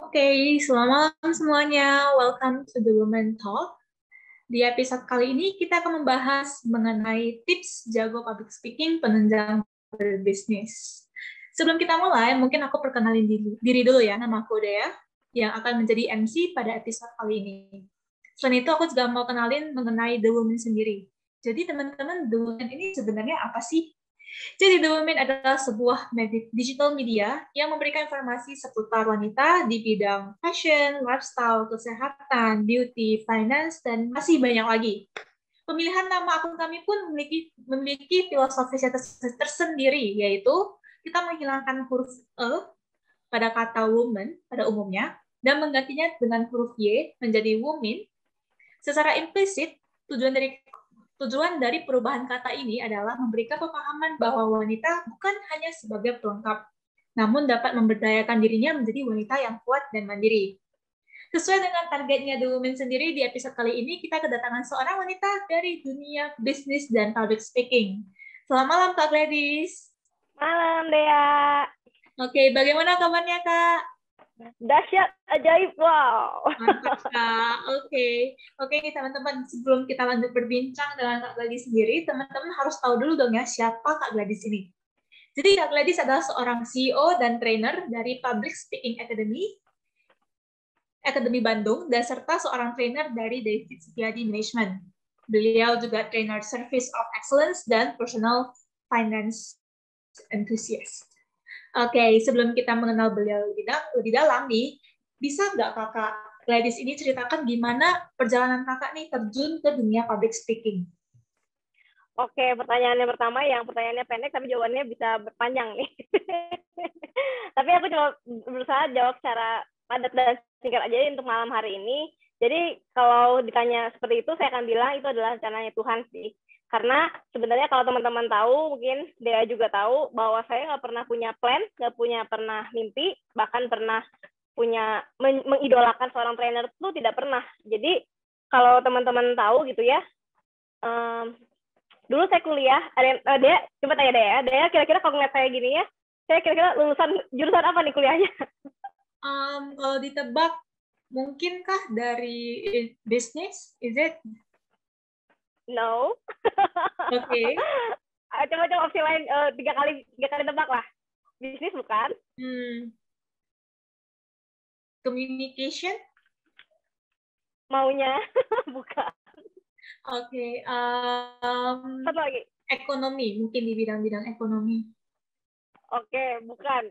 Oke, selamat malam semuanya. Welcome to the Women Talk. Di episode kali ini kita akan membahas mengenai tips jago public speaking penunjang berbisnis. Sebelum kita mulai, mungkin aku perkenalin diri dulu ya. Nama aku Dea, yang akan menjadi MC pada episode kali ini. Selain itu, aku juga mau kenalin mengenai The Women sendiri. Jadi teman-teman, The Women ini sebenarnya apa sih? Jadi The Women adalah sebuah digital media yang memberikan informasi seputar wanita di bidang fashion, lifestyle, kesehatan, beauty, finance, dan masih banyak lagi. Pemilihan nama akun kami pun memiliki filosofi tersendiri, yaitu kita menghilangkan huruf E pada kata woman pada umumnya dan menggantinya dengan huruf Y menjadi women. Secara implisit, tujuan dari perubahan kata ini adalah memberikan pemahaman bahwa wanita bukan hanya sebagai pelengkap, namun dapat memberdayakan dirinya menjadi wanita yang kuat dan mandiri. Sesuai dengan targetnya The Women sendiri, di episode kali ini kita kedatangan seorang wanita dari dunia bisnis dan public speaking. Selamat malam, Kak Gladys. Malam, Dea. Oke, bagaimana kabarnya, Kak? Dahsyat, ajaib, wow. Mantap, Kak. Oke, teman-teman. Sebelum kita lanjut berbincang dengan Kak Gladys sendiri, teman-teman harus tahu dulu dong ya, siapa Kak Gladys ini. Jadi Kak Gladys adalah seorang CEO dan trainer dari Public Speaking Academy Bandung, dan serta seorang trainer dari David Setiadi Management. Beliau juga trainer Service of Excellence dan Personal Finance Enthusiast. Oke, sebelum kita mengenal beliau lebih dalam nih, bisa nggak Kakak Gladys ini ceritakan gimana perjalanan Kakak nih terjun ke dunia public speaking? Oke, pertanyaannya pertama, yang pertanyaannya pendek, tapi jawabannya bisa berpanjang nih. Tapi aku cuma berusaha jawab secara padat dan singkat aja untuk malam hari ini. Jadi kalau ditanya seperti itu, saya akan bilang itu adalah rencananya Tuhan sih. Karena sebenarnya kalau teman-teman tahu, mungkin Dea juga tahu, bahwa saya nggak pernah punya plan, nggak pernah mimpi, bahkan pernah punya mengidolakan seorang trainer itu tidak pernah. Jadi kalau teman-teman tahu gitu ya, dulu saya kuliah, Dea, coba tanya Dea kira-kira kalau ngeliat saya gini ya, saya kira-kira lulusan jurusan apa nih kuliahnya? Kalau ditebak, mungkinkah dari business? Is it? No. Oke. Coba opsi lain, tiga kali tebak lah. Bisnis bukan? Communication? Maunya bukan. Oke. Satu lagi. Ekonomi, mungkin di bidang-bidang ekonomi. Oke, bukan.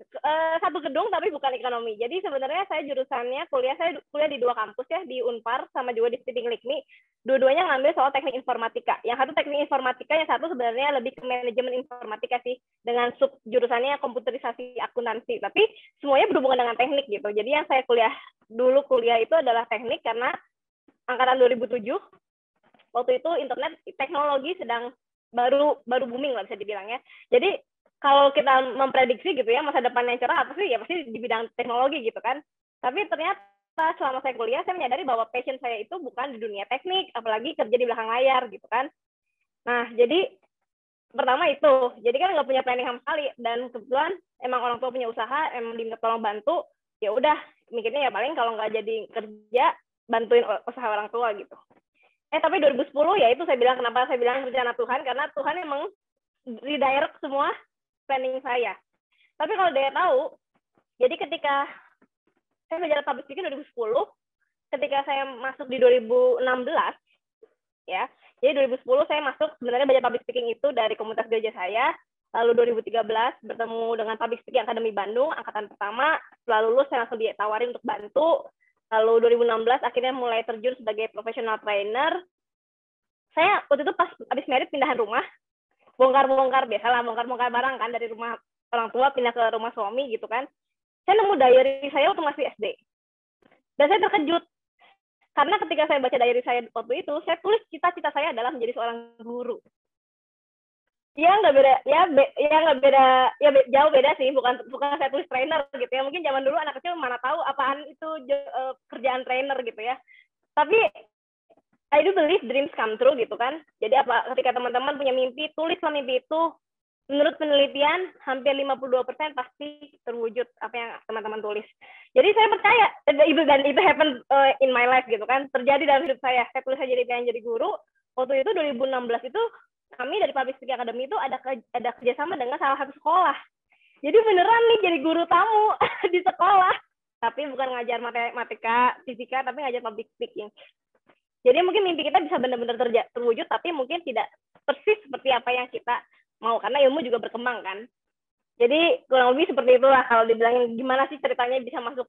Satu gedung tapi bukan ekonomi. Jadi sebenarnya saya jurusannya saya kuliah di dua kampus ya, di Unpar sama juga di Stiting Likmi. Dua-duanya ngambil soal teknik informatika. Yang satu teknik informatika, yang satu sebenarnya lebih ke manajemen informatika sih, dengan sub jurusannya komputerisasi akuntansi. Tapi semuanya berhubungan dengan teknik gitu. Jadi yang saya kuliah itu adalah teknik karena angkatan 2007. Waktu itu internet teknologi sedang baru booming lah bisa dibilang ya. Jadi kalau kita memprediksi gitu ya masa depan yang cerah apa sih, ya pasti di bidang teknologi gitu kan. Tapi ternyata selama saya kuliah saya menyadari bahwa passion saya itu bukan di dunia teknik, apalagi kerja di belakang layar gitu kan. Nah jadi pertama itu, jadi kan nggak punya planning sama sekali, dan kebetulan emang orang tua punya usaha, emang diminta tolong bantu, ya udah mikirnya ya paling kalau nggak jadi kerja bantuin usaha orang tua gitu. Tapi 2010 ya itu kenapa saya bilang rencana Tuhan, karena Tuhan emang redirect semua planning saya. Tapi kalau dia tahu, jadi ketika saya belajar public speaking 2010, ketika saya masuk di 2016, ya, jadi 2010 saya masuk sebenarnya belajar public speaking itu dari komunitas gereja saya, lalu 2013 bertemu dengan Public Speaking Academy Bandung, angkatan pertama, setelah lulus saya langsung ditawarin untuk bantu, lalu 2016 akhirnya mulai terjun sebagai professional trainer. Saya waktu itu pas habis merit pindahan rumah, bongkar-bongkar barang kan dari rumah orang tua pindah ke rumah suami gitu kan. Saya nemu diary saya waktu masih SD. Dan saya terkejut. Karena ketika saya baca diary saya waktu itu, saya tulis cita-cita saya adalah menjadi seorang guru. Ya nggak beda, jauh beda sih, bukan saya tulis trainer gitu ya. Mungkin zaman dulu anak kecil mana tahu apaan itu kerjaan trainer gitu ya. Tapi I do believe dreams come true gitu kan. Jadi ketika teman-teman punya mimpi, tulislah mimpi itu, menurut penelitian hampir 52% pasti terwujud apa yang teman-teman tulis. Jadi saya percaya itu happen in my life gitu kan, terjadi dalam hidup saya. Saya tulis saya pengen jadi guru. Waktu itu 2016 itu kami dari Public Speaking Academy itu ada kerjasama dengan salah satu sekolah. Jadi beneran nih jadi guru tamu di sekolah. Tapi bukan ngajar matematika, fisika, tapi ngajar public speaking. Jadi mungkin mimpi kita bisa benar-benar terwujud, tapi mungkin tidak persis seperti apa yang kita mau, karena ilmu juga berkembang kan. Jadi kurang lebih seperti itulah kalau dibilangin gimana sih ceritanya bisa masuk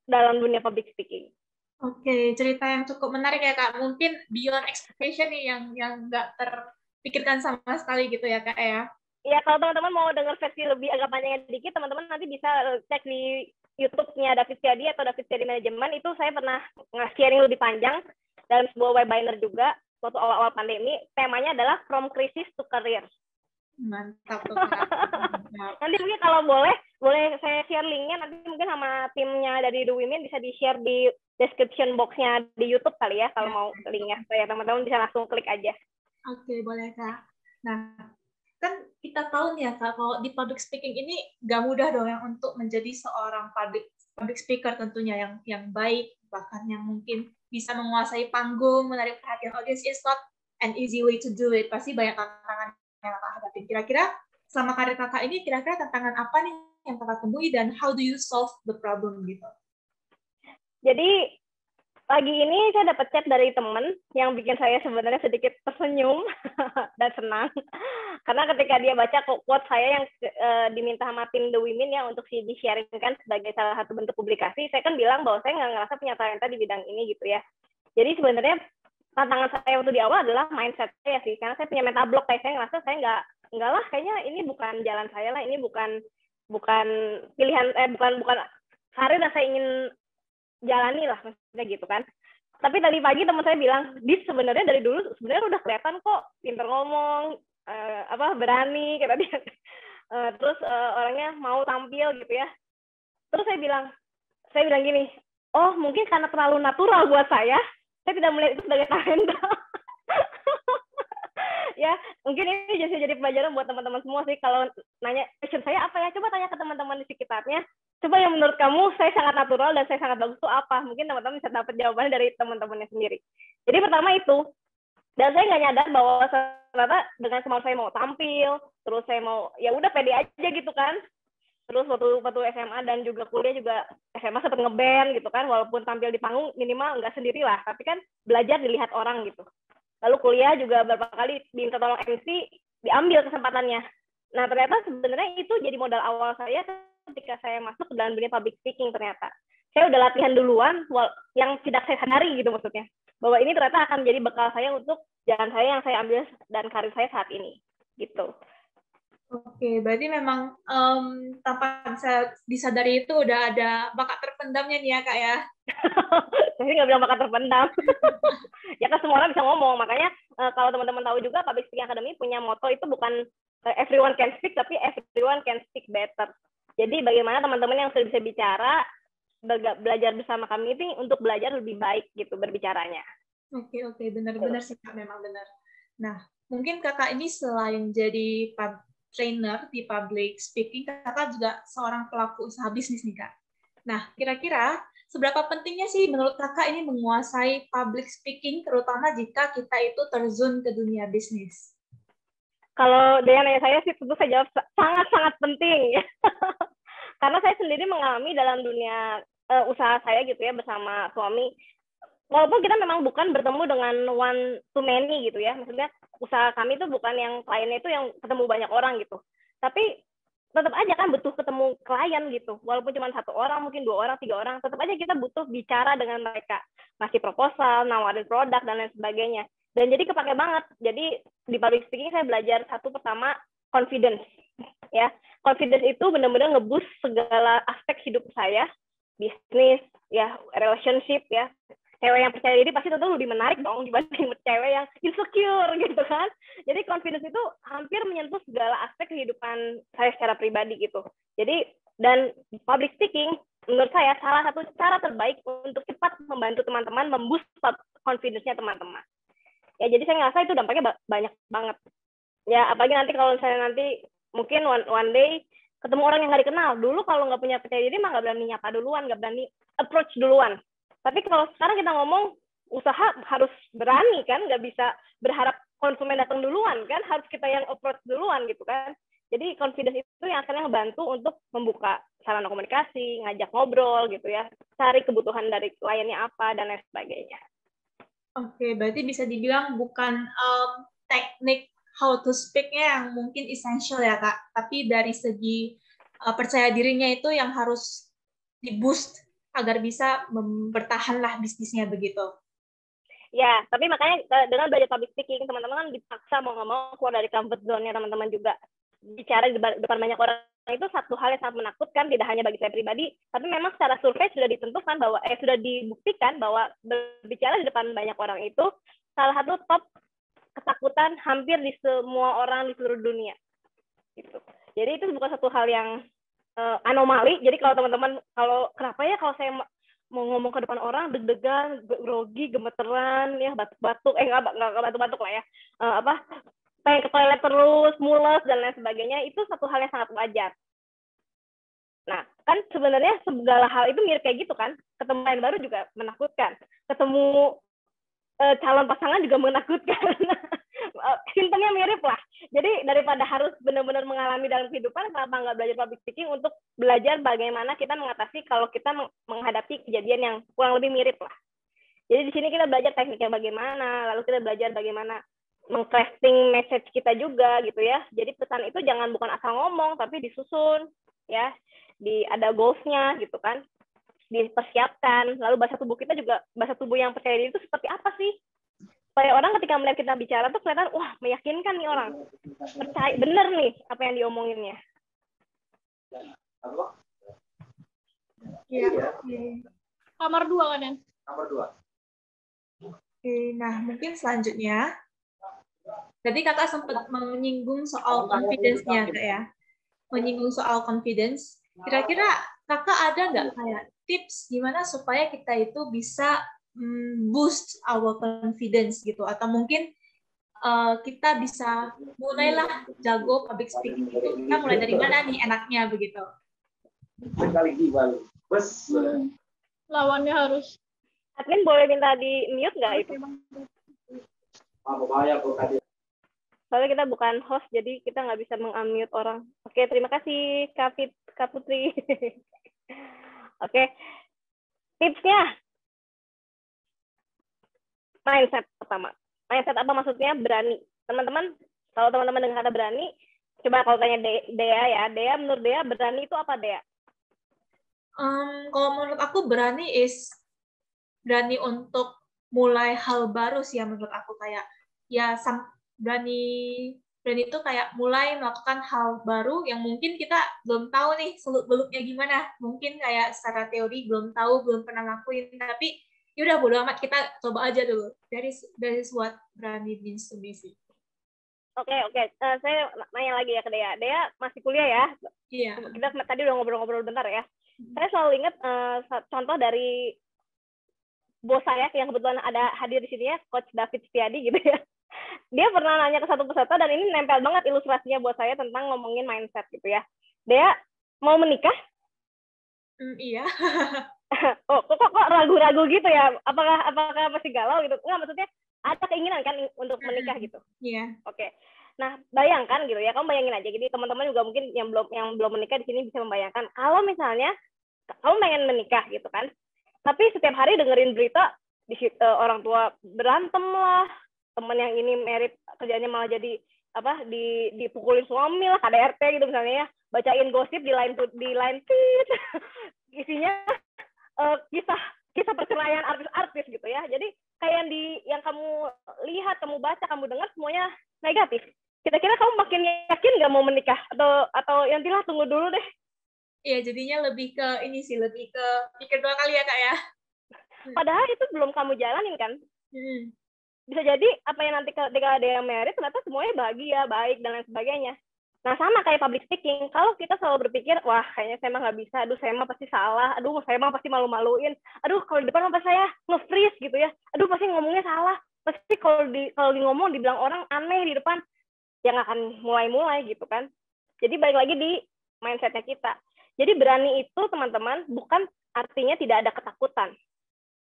dalam dunia public speaking. Oke, cerita yang cukup menarik ya Kak. Mungkin beyond expectation nih yang nggak terpikirkan sama sekali gitu ya Kak ya. Ya kalau teman-teman mau dengar versi lebih agak panjangnya dikit, teman-teman nanti bisa cek di YouTube-nya David Setiadi atau David Setiadi Management. Itu saya pernah sharing lebih panjang dalam sebuah webinar juga waktu awal-awal pandemi. Temanya adalah From Crisis to Career. Mantap tuh. Nanti mungkin kalau boleh saya share linknya, nanti mungkin sama timnya dari The Women bisa di-share di description box-nya di YouTube kali ya, kalau mau linknya. Supaya teman-teman bisa langsung klik aja. Oke, boleh Kak. Nah, kan kita tahu nih ya Kak, kalau di public speaking ini gak mudah dong yang untuk menjadi seorang public speaker tentunya yang baik, bahkan yang mungkin bisa menguasai panggung, menarik perhatian audience. It's not an easy way to do it. Pasti banyak tantangan yang Kakak hadapi. Kira-kira selama karir Kakak ini, kira-kira tantangan apa nih yang Kakak temui dan how do you solve the problem gitu? Jadi pagi ini saya dapat chat dari teman yang bikin saya sebenarnya sedikit tersenyum dan senang. Karena ketika dia baca quote saya yang diminta sama tim The Women ya untuk di-sharingkan sebagai salah satu bentuk publikasi, saya kan bilang bahwa saya nggak ngerasa punya talenta di bidang ini gitu ya. Jadi sebenarnya tantangan saya waktu di awal adalah mindset saya sih, karena saya punya mental block, kayak saya ngerasa saya nggak lah, kayaknya ini bukan jalan saya lah, ini bukan pilihan, bukan karir yang saya ingin jalani lah, maksudnya gitu kan. Tapi tadi pagi teman saya bilang, Dis sebenarnya dari dulu sebenarnya udah kelihatan kok pinter ngomong, berani, kata dia. Terus orangnya mau tampil gitu ya. Terus saya bilang gini, oh mungkin karena terlalu natural buat saya tidak melihat itu sebagai talenta. Ya, mungkin ini jadi pelajaran buat teman-teman semua sih. Kalau nanya passion saya apa ya, coba tanya ke teman-teman di sekitarnya. Coba yang menurut kamu saya sangat natural dan saya sangat bagus itu apa? Mungkin teman-teman bisa dapat jawabannya dari teman-temannya sendiri. Jadi pertama itu, dan saya nggak nyadar bahwa ternyata dengan kemauan saya mau tampil, terus saya mau ya udah pede aja gitu kan. Terus waktu SMA dan juga kuliah juga, SMA sempat ngeband gitu kan, walaupun tampil di panggung minimal nggak sendiri lah, tapi kan belajar dilihat orang gitu. Lalu kuliah juga beberapa kali diminta tolong MC, diambil kesempatannya. Nah ternyata sebenarnya itu jadi modal awal saya ketika saya masuk ke dalam dunia public speaking. Ternyata saya udah latihan duluan yang tidak saya sadari gitu, maksudnya bahwa ini ternyata akan menjadi bekal saya untuk jalan saya yang saya ambil dan karir saya saat ini gitu. Oke, berarti memang tanpa disadari itu udah ada bakat terpendamnya nih ya Kak ya? Saya nggak bilang bakat terpendam. Ya kan semua orang bisa ngomong, makanya kalau teman-teman tahu juga Public Speaking Academy punya moto itu bukan everyone can speak, tapi everyone can speak better. Jadi bagaimana teman-teman yang sudah bisa bicara, belajar bersama kami itu untuk belajar lebih baik gitu berbicaranya. Oke, benar-benar sih Kak, memang benar. Nah, mungkin Kakak ini selain jadi trainer di public speaking, Kakak juga seorang pelaku usaha bisnis nih Kak. Nah, kira-kira seberapa pentingnya sih menurut Kakak ini menguasai public speaking, terutama jika kita itu terjun ke dunia bisnis? Kalau dia nanya saya sih, tentu saya jawab sangat-sangat penting. Karena saya sendiri mengalami dalam dunia usaha saya gitu ya bersama suami. Walaupun kita memang bukan bertemu dengan one to many gitu ya, maksudnya usaha kami itu bukan yang kliennya itu yang ketemu banyak orang gitu. Tapi tetap aja kan butuh ketemu klien gitu, walaupun cuma 1 orang, mungkin 2 orang, 3 orang, tetap aja kita butuh bicara dengan mereka, ngasih proposal, nawarin produk dan lain sebagainya. Dan jadi kepake banget. Jadi di public speaking saya belajar satu pertama confidence, ya. Confidence itu benar-benar ngeboost segala aspek hidup saya, bisnis, ya, relationship, ya. Cewek yang percaya diri pasti tentu lebih menarik dong dibanding cewek yang insecure gitu kan. Jadi confidence itu hampir menyentuh segala aspek kehidupan saya secara pribadi gitu. Jadi dan public speaking menurut saya salah satu cara terbaik untuk cepat membantu teman-teman memboost confidence-nya teman-teman. Ya jadi saya ngerasa itu dampaknya banyak banget. Ya apalagi nanti kalau saya nanti mungkin one day ketemu orang yang nggak dikenal. Dulu kalau nggak punya percaya diri mah nggak berani nyapa duluan, nggak berani approach duluan. Tapi kalau sekarang kita ngomong usaha harus berani kan, nggak bisa berharap konsumen datang duluan kan, harus kita yang approach duluan gitu kan. Jadi confidence itu yang akhirnya ngebantu untuk membuka sarana komunikasi, ngajak ngobrol gitu ya, cari kebutuhan dari kliennya apa dan lain sebagainya. Oke, berarti bisa dibilang bukan teknik how to speak-nya yang mungkin essential ya Kak, tapi dari segi percaya dirinya itu yang harus di-boost agar bisa bertahanlah bisnisnya begitu. Ya, tapi makanya dengan belajar public speaking, teman-teman kan dipaksa mau nggak mau keluar dari comfort zone-nya teman-teman juga. Bicara di depan banyak orang itu satu hal yang sangat menakutkan, tidak hanya bagi saya pribadi, tapi memang secara survei sudah ditentukan bahwa sudah dibuktikan bahwa berbicara di depan banyak orang itu salah satu top ketakutan hampir di semua orang di seluruh dunia. Gitu. Jadi itu bukan satu hal yang anomali. Jadi kalau teman-teman, kenapa ya kalau saya mau ngomong ke depan orang deg-degan, grogi, gemeteran, ya batuk-batuk, nggak batuk-batuk lah ya, pengen ke toilet terus, mules dan lain sebagainya, itu satu hal yang sangat wajar. Nah, kan sebenarnya segala hal itu mirip kayak gitu kan. Ketemu yang baru juga menakutkan. Ketemu calon pasangan juga menakutkan. Simptomnya mirip lah. Jadi daripada harus benar-benar mengalami dalam kehidupan, kenapa nggak belajar public speaking untuk belajar bagaimana kita mengatasi kalau kita menghadapi kejadian yang kurang lebih mirip lah. Jadi di sini kita belajar tekniknya bagaimana, lalu kita belajar bagaimana meng-crafting message kita juga gitu ya. Jadi pesan itu jangan bukan asal ngomong, tapi disusun ya, ada goals-nya gitu kan, dipersiapkan. Lalu bahasa tubuh kita juga, bahasa tubuh yang percaya diri itu seperti apa sih? Supaya orang ketika melihat kita bicara tuh kelihatan, wah meyakinkan nih orang, percaya bener nih apa yang diomonginnya. Iya. Kamar 2 kan ya? Kamar 2. Oke, nah mungkin selanjutnya, tadi kakak sempat menyinggung soal confidence-nya Kak ya, menyinggung soal confidence. Kira-kira kakak ada nggak kayak tips gimana supaya kita itu bisa boost our confidence gitu, atau mungkin kita bisa mulailah jago public speaking itu, kita mulai dari mana nih enaknya begitu? Lawannya harus. Admin boleh minta di mute nggak itu? Soalnya kita bukan host, jadi kita nggak bisa meng-unmute orang. Oke, terima kasih Kak Putri. Oke, tipsnya. Mindset pertama. Mindset apa maksudnya? Berani. Teman-teman, kalau teman-teman dengar kata berani, coba kalau tanya Dea ya. Dea, menurut Dea, berani itu apa, Dea? Kalau menurut aku berani berani untuk mulai hal baru sih ya, menurut aku kayak ya berani itu kayak mulai melakukan hal baru yang mungkin kita belum tahu nih seluk-beluknya gimana. Mungkin kayak secara teori belum tahu, belum pernah lakuin, tapi yaudah bodo amat, kita coba aja dulu. That is what berani means to me sih. Oke. Saya nanya lagi ya ke Dea. Dea masih kuliah ya? Iya. Kita tadi udah ngobrol-ngobrol bentar ya. Saya selalu ingat contoh dari bos saya yang kebetulan ada hadir di sini ya, Coach David Setiadi gitu ya. Dia pernah nanya ke satu peserta dan ini nempel banget ilustrasinya buat saya tentang ngomongin mindset gitu ya. Dea, mau menikah? Iya. Oh, kok ragu-ragu gitu ya? Apakah masih galau gitu? Enggak, maksudnya ada keinginan kan untuk menikah gitu. Iya. Oke. Nah, bayangkan gitu ya. Kamu bayangin aja. Jadi teman-teman juga mungkin yang belum menikah di sini bisa membayangkan kalau misalnya kamu pengen menikah gitu kan. Tapi setiap hari dengerin berita di orang tua berantem lah, teman yang ini merit kerjanya malah jadi dipukulin suami lah, KDRT gitu misalnya ya, bacain gosip di line feed, isinya kisah perceraian artis-artis gitu ya. Jadi kayak yang kamu lihat, kamu baca, kamu dengar semuanya negatif. Kira-kira kamu makin yakin nggak mau menikah atau yang nantilah tunggu dulu deh. Iya, jadinya lebih ke ini sih, lebih ke pikir 2 kali ya Kak ya. Padahal itu belum kamu jalanin kan. Bisa jadi apa yang nanti ketika ada yang merit ternyata semuanya bahagia, baik dan lain sebagainya. Nah sama kayak public speaking, kalau kita selalu berpikir, wah kayaknya saya mah nggak bisa, aduh saya mah pasti salah, aduh saya mah pasti malu-maluin, aduh kalau di depan apa saya nge-freeze gitu ya, aduh pasti ngomongnya salah, pasti kalau di ngomong dibilang orang aneh di depan, yang akan mulai gitu kan. Jadi balik lagi di mindset-nya kita. Jadi berani itu teman-teman bukan artinya tidak ada ketakutan.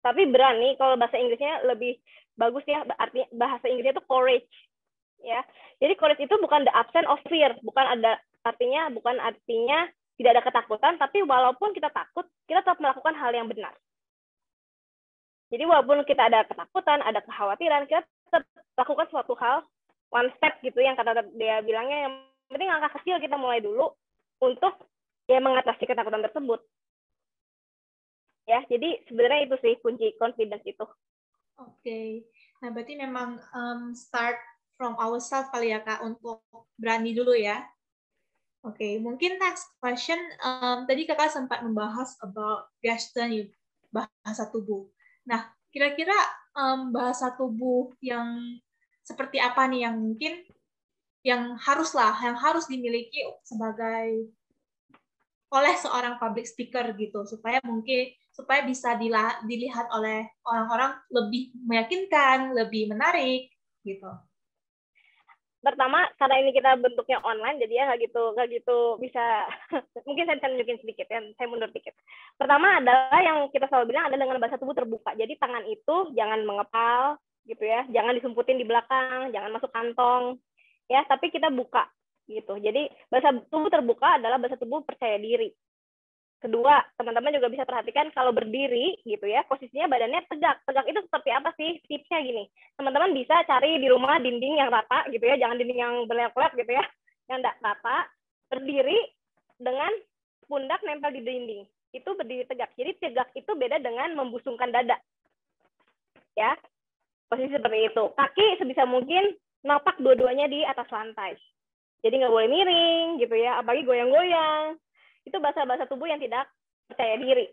Tapi berani, kalau bahasa Inggrisnya lebih bagus ya, artinya bahasa Inggrisnya itu courage. Ya. Jadi courage itu bukan the absence of fear, bukan artinya tidak ada ketakutan, tapi walaupun kita takut, kita tetap melakukan hal yang benar. Jadi walaupun kita ada ketakutan, ada kekhawatiran, kita tetap lakukan suatu hal, one step gitu yang kata dia bilangnya, yang penting langkah kecil kita mulai dulu untuk ya mengatasi ketakutan tersebut. Ya, jadi sebenarnya itu sih kunci confidence itu. Oke. Nah, berarti memang start from ourselves kali ya, Kak, untuk berani dulu ya. Oke, mungkin next question. Tadi Kakak sempat membahas about gesture, bahasa tubuh. Nah, kira-kira bahasa tubuh yang seperti apa nih yang mungkin yang harus dimiliki oleh seorang public speaker gitu, supaya bisa dilihat oleh orang-orang lebih meyakinkan, lebih menarik gitu. Pertama, karena ini kita bentuknya online, jadi ya nggak gitu bisa. Mungkin saya bisa nunjukin sedikit ya, saya mundur dikit. Pertama adalah yang kita selalu bilang adalah dengan bahasa tubuh terbuka. Jadi tangan itu jangan mengepal gitu ya, jangan disumputin di belakang, jangan masuk kantong ya, tapi kita buka gitu. Jadi bahasa tubuh terbuka adalah bahasa tubuh percaya diri. Kedua, teman-teman juga bisa perhatikan kalau berdiri gitu ya, posisinya badannya tegak. Tegak itu seperti apa sih? Tipsnya gini, teman-teman bisa cari di rumah dinding yang rata gitu ya, jangan dinding yang berlelep gitu ya, yang tidak rata. Berdiri dengan pundak nempel di dinding, itu berdiri tegak. Jadi tegak itu beda dengan membusungkan dada. Ya, posisi seperti itu. Kaki sebisa mungkin napak dua-duanya di atas lantai. Jadi nggak boleh miring gitu ya, apalagi goyang-goyang. Itu bahasa tubuh yang tidak percaya diri.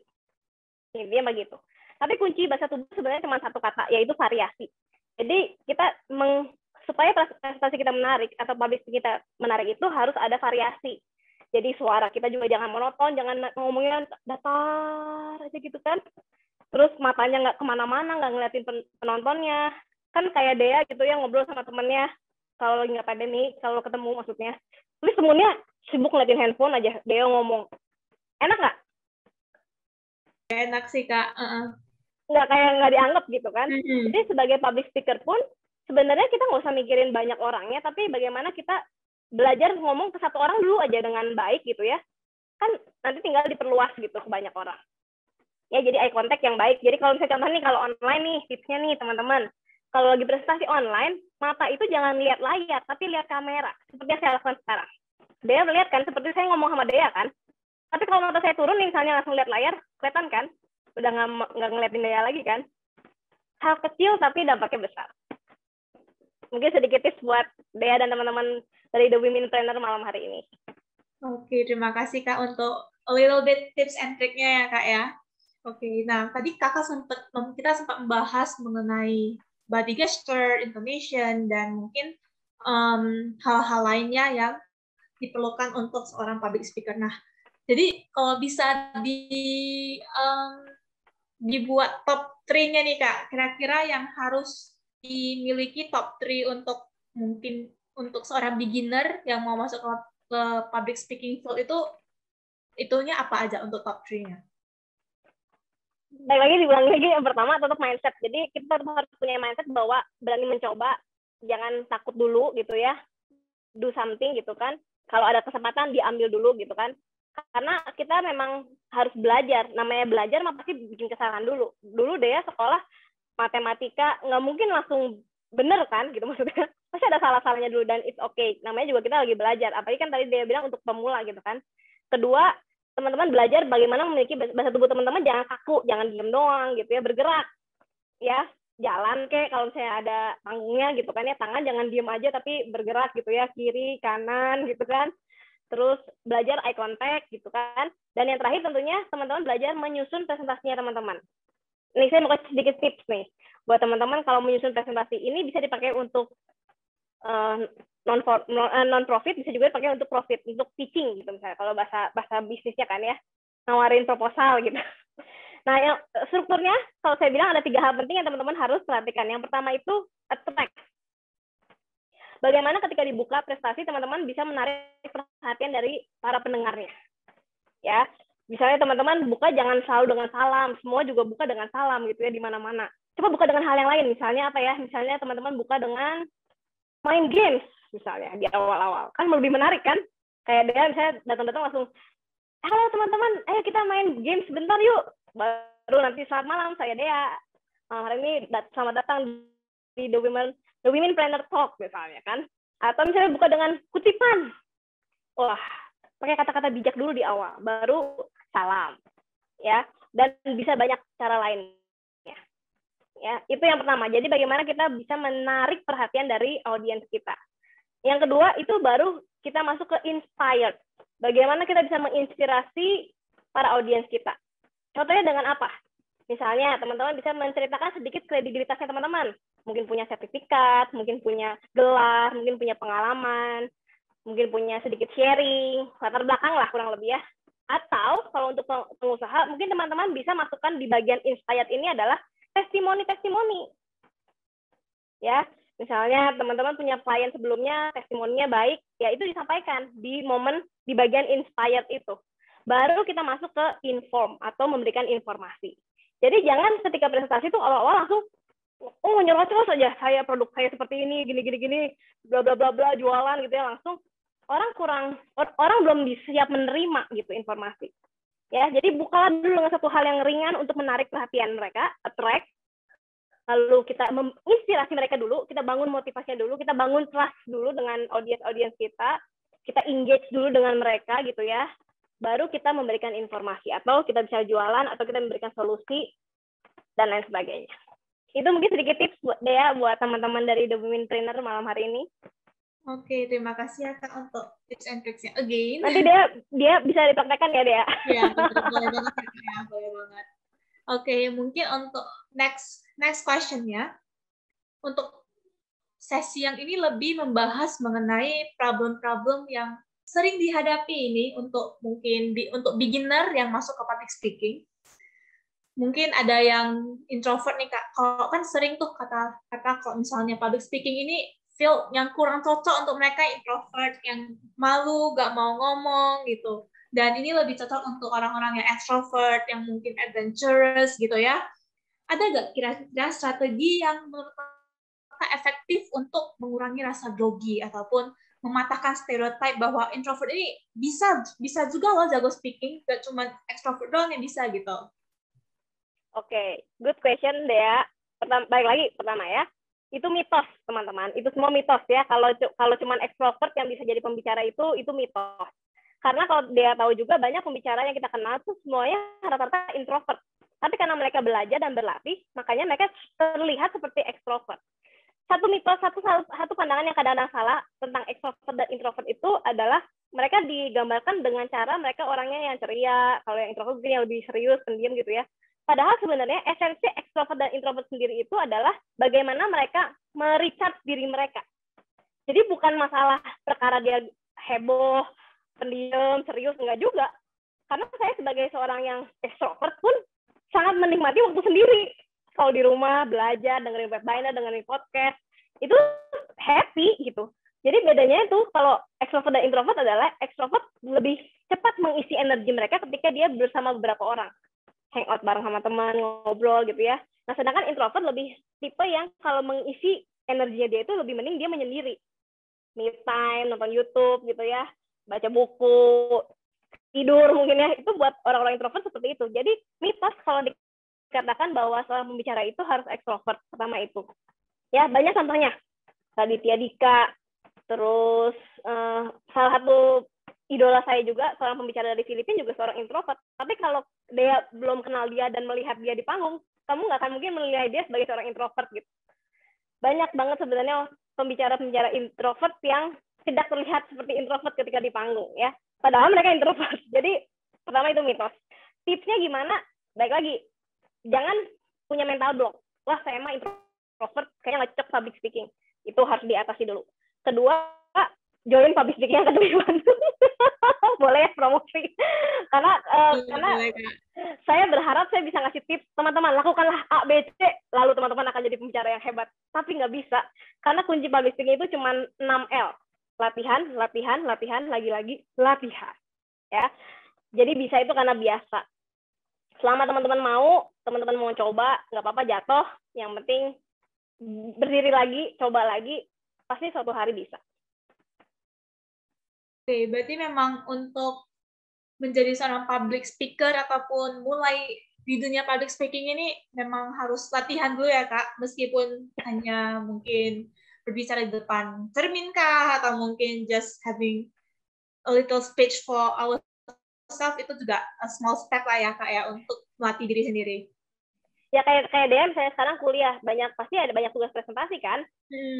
Intinya begitu. Tapi kunci bahasa tubuh sebenarnya cuma satu kata, yaitu variasi. Jadi kita supaya presentasi kita menarik atau public kita menarik itu harus ada variasi. Jadi suara kita juga jangan monoton, jangan ngomongnya datar aja gitu kan. Terus matanya nggak kemana-mana, nggak ngeliatin penontonnya. Kan kayak Dea gitu ya, ngobrol sama temennya. Kalau lagi nggak pandemi, kalau ketemu maksudnya. Terus semuanya sibuk ngeliatin handphone aja. Dia ngomong, enak nggak? Enak sih, Kak. Nggak dianggap gitu kan. Jadi sebagai public speaker pun, sebenarnya kita nggak usah mikirin banyak orangnya, tapi bagaimana kita belajar ngomong ke satu orang dulu aja dengan baik gitu ya. Kan nanti tinggal diperluas gitu ke banyak orang. Ya, jadi eye contact yang baik. Jadi kalau misalnya contoh nih, kalau online nih, tipsnya nih teman-teman. Kalau lagi presentasi online, mata itu jangan lihat layar, tapi lihat kamera. Seperti yang saya lakukan sekarang. Dea melihat kan, seperti saya ngomong sama Dea kan. Tapi kalau mata saya turun, misalnya langsung lihat layar, kelihatan kan? Udah nggak ngeliatin Dea lagi kan? Hal kecil tapi dampaknya besar. Mungkin sedikit tips buat Dea dan teman-teman dari The Women Planner malam hari ini. Oke, terima kasih Kak untuk a little bit tips and triknya ya Kak ya. Oke, nah tadi kita sempat membahas mengenai body gesture, intonation, dan mungkin hal-hal lainnya yang diperlukan untuk seorang public speaker. Nah, jadi kalau bisa dibuat top 3-nya nih Kak, kira-kira yang harus dimiliki top 3 untuk mungkin untuk seorang beginner yang mau masuk ke public speaking field itunya apa aja untuk top 3-nya? Baik lagi diulang lagi, yang pertama tetap mindset. Jadi kita harus punya mindset bahwa berani mencoba, jangan takut dulu gitu ya, do something gitu kan. Kalau ada kesempatan diambil dulu gitu kan. Karena kita memang harus belajar. Namanya belajar mah pasti bikin kesalahan dulu. Dulu deh sekolah matematika nggak mungkin langsung bener kan gitu maksudnya. Pasti ada salah-salahnya dulu dan it's okay. Namanya juga kita lagi belajar. Apalagi kan tadi dia bilang untuk pemula gitu kan. Kedua, teman-teman belajar bagaimana memiliki bahasa tubuh teman-teman, jangan kaku, jangan diem doang gitu ya, bergerak ya, jalan kayak kalau misalnya ada panggungnya gitu kan ya, tangan jangan diem aja tapi bergerak gitu ya, kiri kanan gitu kan. Terus belajar eye contact gitu kan. Dan yang terakhir tentunya teman-teman belajar menyusun presentasinya teman-teman. Ini saya mau kasih sedikit tips nih buat teman-teman kalau menyusun presentasi ini bisa dipakai untuk non-profit, bisa juga dipakai untuk profit, untuk teaching gitu misalnya kalau bahasa bisnisnya kan ya, nawarin proposal gitu. Nah, yang strukturnya kalau saya bilang ada 3 hal penting yang teman-teman harus perhatikan. Yang pertama itu attract. bagaimana ketika dibuka prestasi teman-teman bisa menarik perhatian dari para pendengarnya. Ya, misalnya teman-teman buka jangan selalu dengan salam, semua juga buka dengan salam gitu ya di mana-mana. Coba buka dengan hal yang lain, misalnya apa ya? Misalnya teman-teman buka dengan main games misalnya di awal-awal. Kan lebih menarik kan? Kayak dia misalnya datang-datang langsung, halo teman-teman, ayo kita main game sebentar yuk. Baru nanti selamat malam, saya Dea. Hari ini selamat datang di The Women Planner Talk misalnya kan. Atau misalnya buka dengan kutipan. Wah, pakai kata-kata bijak dulu di awal, baru salam. Ya, dan bisa banyak cara lainnya. Ya, itu yang pertama. Jadi bagaimana kita bisa menarik perhatian dari audiens kita. Yang kedua, itu baru kita masuk ke inspired. Bagaimana kita bisa menginspirasi para audiens kita. Contohnya dengan apa? Misalnya, teman-teman bisa menceritakan sedikit kredibilitasnya teman-teman. Mungkin punya sertifikat, mungkin punya gelar, mungkin punya pengalaman, mungkin punya sedikit sharing, latar belakang lah kurang lebih ya. Atau kalau untuk pengusaha, mungkin teman-teman bisa masukkan di bagian inspired ini adalah testimoni. Ya, misalnya teman-teman punya klien sebelumnya, testimoninya baik, ya itu disampaikan di momen di bagian inspired itu. Baru kita masuk ke inform atau memberikan informasi. Jadi jangan ketika presentasi itu awal-awal langsung nyerocos saja, saya produk saya seperti ini, gini, bla bla bla bla, jualan gitu ya, langsung orang belum siap menerima gitu informasi. Ya, jadi bukalah dulu dengan satu hal yang ringan untuk menarik perhatian mereka, attract. Lalu kita menginspirasi mereka dulu, kita bangun motivasinya dulu, kita bangun trust dulu dengan audiens kita engage dulu dengan mereka gitu ya. Baru kita memberikan informasi atau kita bisa jualan atau kita memberikan solusi dan lain sebagainya. Itu mungkin sedikit tips buat teman-teman dari The Women Trainer malam hari ini. Oke, terima kasih ya Kak untuk tips and tricks-nya again. Nanti dia bisa dipraktekkan ya Dea. Iya, boleh banget ya, boleh banget. Oke, mungkin untuk next question ya. Untuk sesi yang ini lebih membahas mengenai problem-problem yang sering dihadapi ini untuk mungkin untuk beginner yang masuk ke public speaking. Mungkin ada yang introvert nih Kak. Kalau kan sering tuh kata kalau misalnya public speaking ini field yang kurang cocok untuk mereka introvert yang malu, gak mau ngomong gitu. Dan ini lebih cocok untuk orang-orang yang extrovert, yang mungkin adventurous gitu ya. Ada gak kira-kira strategi yang menurut Kakak efektif untuk mengurangi rasa grogi ataupun mematahkan stereotip bahwa introvert ini bisa juga loh jago speaking, gak cuma extrovert doang yang bisa gitu. Oke, good question Dea. Balik lagi pertama ya. Itu mitos teman-teman, itu semua mitos ya. Kalau cuma extrovert yang bisa jadi pembicara itu mitos. Karena kalau dia tahu juga banyak pembicara yang kita kenal tuh semuanya rata-rata introvert. Tapi karena mereka belajar dan berlatih, makanya mereka terlihat seperti extrovert. Satu mitos, satu pandangan yang kadang-kadang salah tentang extrovert dan introvert itu adalah mereka digambarkan dengan cara mereka orangnya yang ceria, kalau yang introvert mungkin yang lebih serius, pendiam gitu ya. Padahal sebenarnya esensi extrovert dan introvert sendiri itu adalah bagaimana mereka merecharge diri mereka. Jadi bukan masalah perkara dia heboh, pendiam, serius, enggak juga. Karena saya sebagai seorang yang extrovert pun sangat menikmati waktu sendiri. Kalau di rumah belajar, dengerin webinar, dengerin podcast, itu happy gitu. Jadi bedanya itu kalau extrovert dan introvert adalah extrovert lebih cepat mengisi energi mereka ketika dia bersama beberapa orang. Hangout bareng sama teman, ngobrol gitu ya. Nah, sedangkan introvert lebih tipe yang kalau mengisi energinya dia itu lebih mending dia menyendiri. Me time, nonton YouTube gitu ya, baca buku, tidur mungkin ya. Itu buat orang-orang introvert seperti itu. Jadi mitos kalau dikatakan bahwa seorang pembicara itu harus ekstrovert, pertama itu. Ya, banyak contohnya. Raditya Dika, terus salah satu idola saya juga, seorang pembicara dari Filipina juga seorang introvert. Tapi kalau dia belum kenal dia dan melihat dia di panggung, kamu nggak akan mungkin menilai dia sebagai seorang introvert gitu. Banyak banget sebenarnya pembicara-pembicara introvert yang tidak terlihat seperti introvert ketika di panggung ya. Padahal mereka introvert. Jadi pertama itu mitos. Tipsnya gimana? Baik lagi, jangan punya mental block. Wah, saya mah introvert, kayaknya nggak cocok public speaking. Itu harus diatasi dulu. Kedua, join public speaking yang kedua. Boleh ya promosi. Karena saya berharap saya bisa ngasih tips, teman-teman lakukanlah A, B, C, lalu teman-teman akan jadi pembicara yang hebat. Tapi nggak bisa, karena kunci public speaking itu cuma 6L. Latihan, latihan, latihan, lagi-lagi, latihan. Ya, jadi bisa itu karena biasa. Selama teman-teman mau coba, nggak apa-apa jatuh. Yang penting berdiri lagi, coba lagi, pasti suatu hari bisa. Oke, berarti memang untuk menjadi seorang public speaker ataupun mulai di dunia public speaking ini memang harus latihan dulu ya Kak, meskipun hanya mungkin berbicara di depan cermin kah, atau mungkin just having a little speech for ourselves, itu juga a small step lah ya Kak ya, untuk melatih diri sendiri. Ya kayak dia misalnya sekarang kuliah, pasti ada banyak tugas presentasi kan.